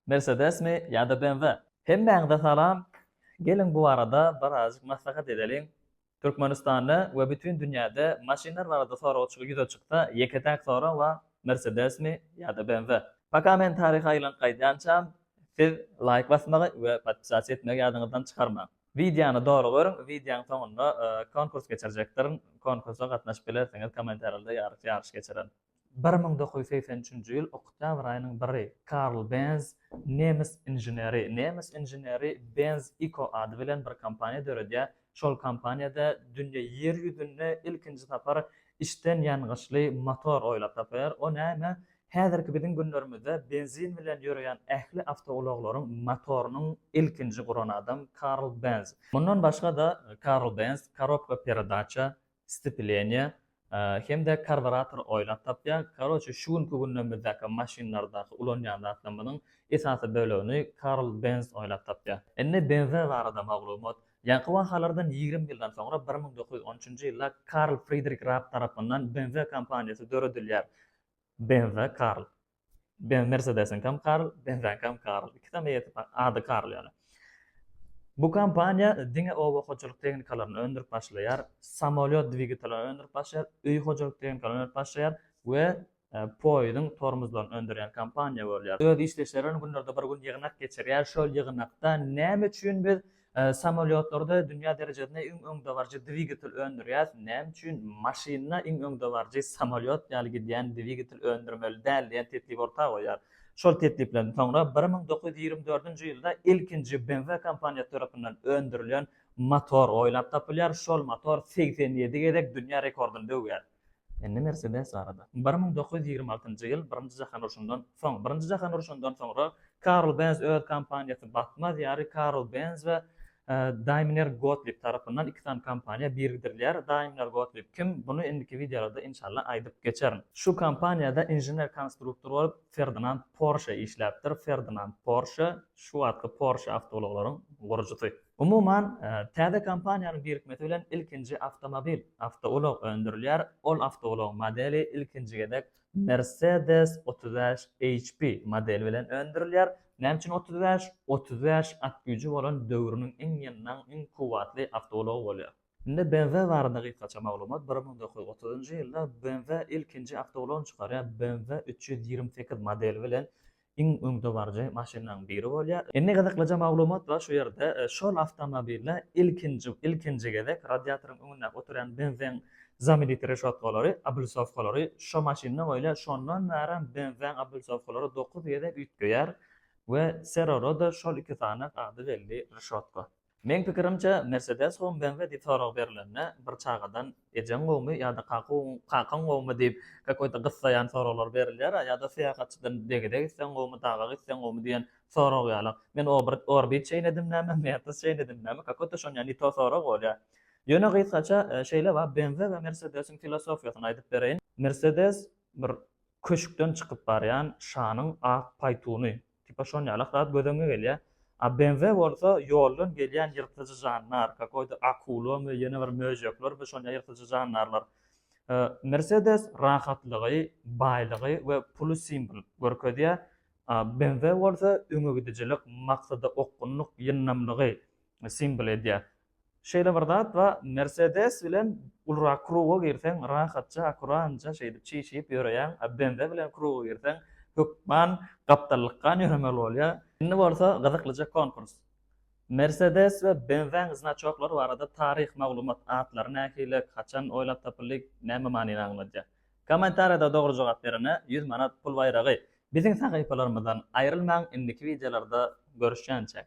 Mercedes mi ya da BMW? Hemmeňize salam. Gelin bu arada birazjyk maslahat edelim. Türkmenistanda we bütün dünýäde maşynalar barada soragyçylyk ýüze çyksa, ýeketäk soraw we Mercedes mi ya da BMW. Paka men taryha aýlan gaýdançam, siz like basmagy we podpisasiýa etmegi ýadyňyzdan çykarmaň. Videony dogry görüň, videoň soňunda konkurs geçirjekdir. Konkursa gatnaşyp bilersiňiz, kommentarlarda ýarşy geçiren. 1983-nji ýyl oktyabr aýynyň 1-i Karl Benz Nemes inženeri Benz Eco ady bilen bir kompaniýa döredýär. Şol kompaniýada dünýä ýer ýüzünde ilkinji tapar işden ýangyşly motor oýlap tapýar. O näme? Häzirki biziň günlerimizde benzin bilen ýöreýän ähli awtogolaryň motorunyň ilkinji guran adam Karl Benz. Mundan başga da Karl Benz korobka передача, stepleniya hem-de karburator oýlap tapýar. Koroçe şu günki günleriňizdäki maşynlardaky ulanýan zatlaryň esasy bölegini Karl Benz oýlap tapýar. Enne BMW barada maglumat. Ýa-ni wagtlardan 20 ýyldan soňra 1913-nji ýylda Karl Friedrich Raab tarapyndan BMW kompaniýasy döredilýär. BMW Karl. Mercedes'in kam Karl, BMW'nin kam Karl. İkisi de adı Karl yani. Bu kampanya diňe owa hoçuluk teknikalaryny öndürip başlaýar, samolyot dwigitelaryny öndürip başlaýar, öý hoçuluk teknikalaryny öndürip başlaýar we poýdyň tormozlaryny öndüren kampanya bolýar. Öz işleşlerini günlerde bir gün ýygnak geçirýär. Şol ýygnakda näme üçin biz samolyotlarda dünýä derejesinde iň öňde barjy dwigitel öndürýär, näme üçin maşyna iň öňde barjy samolyot ýaly gidýän dwigitel öndürmeli däl diýen teklip ortaga goýar. Şol tekliplerden soňra 1924-nji ýylda ilkinji BMW kompaniýasy tarapyndan öndürilen motor oýlap tapylýar. Şol motor 87 gedek dünýä rekordyny döwýär. Endi Mercedes arada. 1926-njy ýyl Birinji Jahan Uruşundan soňra Karl Benz öz kompaniýasy batmaz ýary Karl Benz we Daimler Gottlieb tarapyndan iki tane kompaniýa birikdirilýär. Daimler Gottlieb kim? Bunu endiki videolarda inşallah aýdyp geçerim. Şu kompaniýada injener konstruktor bolup Ferdinand Porsche işläpdir. Ferdinand Porsche şu wagtky Porsche awtologlaryň gurujysy. Umuman täze kompaniýanyň birikmesi bilen ilkinji awtolog öndürilýär. Ol awtolog modeli ilkinji gedek Mercedes 35 HP modeli bilen öndürilýär. Näme üçin 35 at güýji bolan döwrüniň iň ýandan iň kuwatly awtolog bolýar. Indi BMW barada gysgaça maglumat 1930-njy ýylda BMW ilkinji awtolog çykarýar. BMW 328 modeli bilen iň öňde barjy maşynanyň biri bolýar. Indi gyzyklyja maglumat bar şu ýerde. Şol awtomobille ilkinji gedek radiatoryň öňünde oturan BMW'nin zamylit reşatgalary, abulsowkalary şo maşynyň öýle şondan nären BMW'nin abulsowkalary 9 gedek ütgeýär. We seroroda şol iki tane ady belli reşatka. Men pikirimçe Mercedes hom BMW diýip sorag berilende bir çagadan ejen gowmy ýa-da kakan gowmy diýip kakoýda gyssaýan soraglar berilýär ýa-da syýagatçydan degedek sen gowmy taga sen gowmy diýen sorag ýaly. Men orbit çeýnedim näme, meýaty çeýnedim näme kakoýda şon ýani to sorag bolýar. Ýöne gysgaça şeýle we BMW we Mercedesiň filosofiýasyny aýdyp bereýin. Mercedes bir köşükden çykyp barýan şanyň ak paýtuny tipa şon ýalak gödöňe gelýär. A BMW bolsa ýoldan gelýän ýyrtyjy janlar, kakoýda akulum we ýene bir möjekler we şon ýyrtyjy janlarlar. Mercedes rahatlygy, baýlygy we puly simbol görkezýär. BMW bolsa öňegidijilik, maksada okkunlyk, ýynnamlygy simbol edýär. Şeýle bir zat we Mercedes bilen ulra kruga girseň rahatça, akurança şeýle çiýşip ýöreýän, BMW bilen kruga girseň hukman gapdallykan ýöremeli bolýar. Indi bolsa gyzyklyja konkurs. Mercedes we BMW znaçoklary barada taryh maglumat atlary nähili, kaçan oýlap tapylyk, näme manyny aňladýar. Kommentariýada dogry jogap berene 100 manat pul bayragy. Biziň sahypalarymyzdan aýrylmaň, indiki videolarda görüşýänçek.